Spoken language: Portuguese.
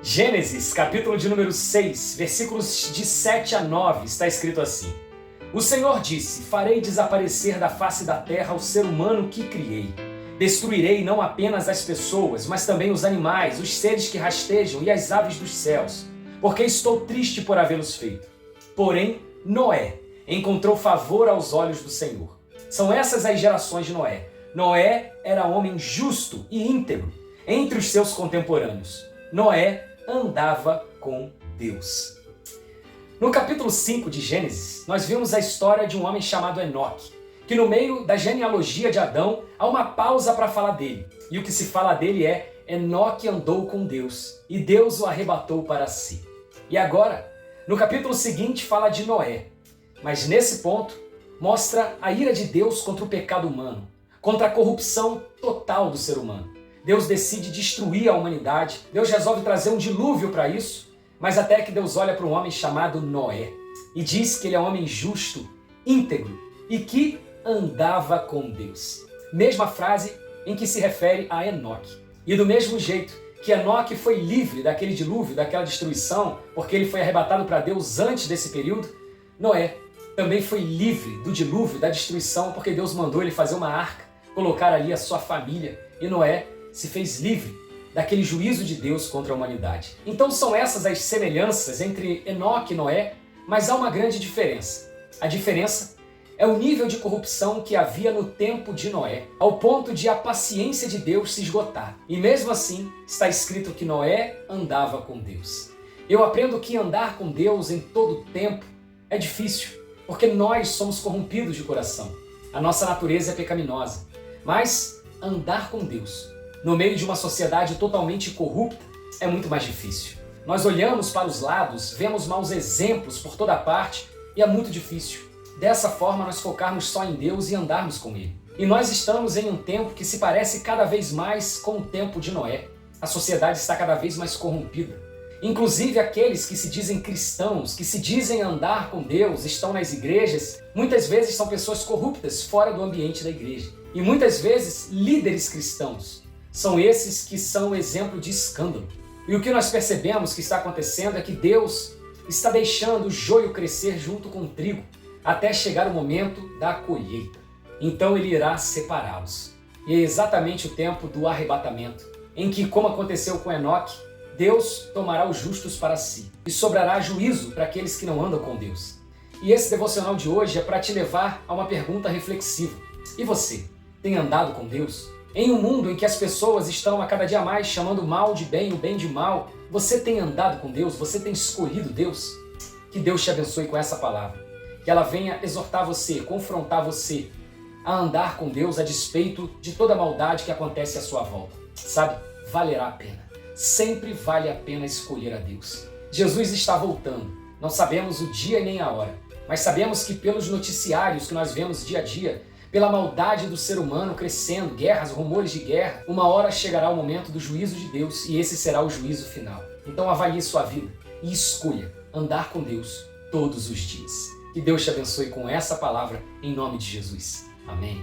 Gênesis, capítulo de número 6, versículos de 7 a 9, está escrito assim: O Senhor disse: Farei desaparecer da face da terra o ser humano que criei. Destruirei não apenas as pessoas, mas também os animais, os seres que rastejam e as aves dos céus, porque estou triste por havê-los feito. Porém, Noé encontrou favor aos olhos do Senhor. São essas as gerações de Noé. Noé era homem justo e íntegro entre os seus contemporâneos. Noé andava com Deus. No capítulo 5 de Gênesis, nós vimos a história de um homem chamado Enoque, que no meio da genealogia de Adão, há uma pausa para falar dele. E o que se fala dele é: Enoque andou com Deus, e Deus o arrebatou para si. E agora, no capítulo seguinte, fala de Noé. Mas nesse ponto, mostra a ira de Deus contra o pecado humano, contra a corrupção total do ser humano. Deus decide destruir a humanidade, Deus resolve trazer um dilúvio para isso, mas até que Deus olha para um homem chamado Noé e diz que ele é um homem justo, íntegro e que andava com Deus. Mesma frase em que se refere a Enoque. E do mesmo jeito que Enoque foi livre daquele dilúvio, daquela destruição, porque ele foi arrebatado para Deus antes desse período, Noé também foi livre do dilúvio, da destruição, porque Deus mandou ele fazer uma arca, colocar ali a sua família, e Noé se fez livre daquele juízo de Deus contra a humanidade. Então são essas as semelhanças entre Enoque e Noé, mas há uma grande diferença. A diferença é o nível de corrupção que havia no tempo de Noé, ao ponto de a paciência de Deus se esgotar. E mesmo assim, está escrito que Noé andava com Deus. Eu aprendo que andar com Deus em todo o tempo é difícil, porque nós somos corrompidos de coração. A nossa natureza é pecaminosa. Mas andar com Deus no meio de uma sociedade totalmente corrupta é muito mais difícil. Nós olhamos para os lados, vemos maus exemplos por toda parte e é muito difícil. Dessa forma, nós focarmos só em Deus e andarmos com Ele. E nós estamos em um tempo que se parece cada vez mais com o tempo de Noé. A sociedade está cada vez mais corrompida. Inclusive aqueles que se dizem cristãos, que se dizem andar com Deus, estão nas igrejas, muitas vezes são pessoas corruptas fora do ambiente da igreja. E muitas vezes líderes cristãos. São esses que são exemplo de escândalo. E o que nós percebemos que está acontecendo é que Deus está deixando o joio crescer junto com o trigo, até chegar o momento da colheita. Então ele irá separá-los. E é exatamente o tempo do arrebatamento, em que, como aconteceu com Enoque, Deus tomará os justos para si e sobrará juízo para aqueles que não andam com Deus. E esse devocional de hoje é para te levar a uma pergunta reflexiva. E você, tem andado com Deus? Em um mundo em que as pessoas estão a cada dia mais chamando o mal de bem, o bem de mal, você tem andado com Deus? Você tem escolhido Deus? Que Deus te abençoe com essa palavra. Que ela venha exortar você, confrontar você a andar com Deus a despeito de toda a maldade que acontece à sua volta. Sabe, valerá a pena. Sempre vale a pena escolher a Deus. Jesus está voltando. Não sabemos o dia e nem a hora, mas sabemos que pelos noticiários que nós vemos dia a dia, pela maldade do ser humano crescendo, guerras, rumores de guerra, uma hora chegará o momento do juízo de Deus e esse será o juízo final. Então avalie sua vida e escolha andar com Deus todos os dias. Que Deus te abençoe com essa palavra, em nome de Jesus. Amém.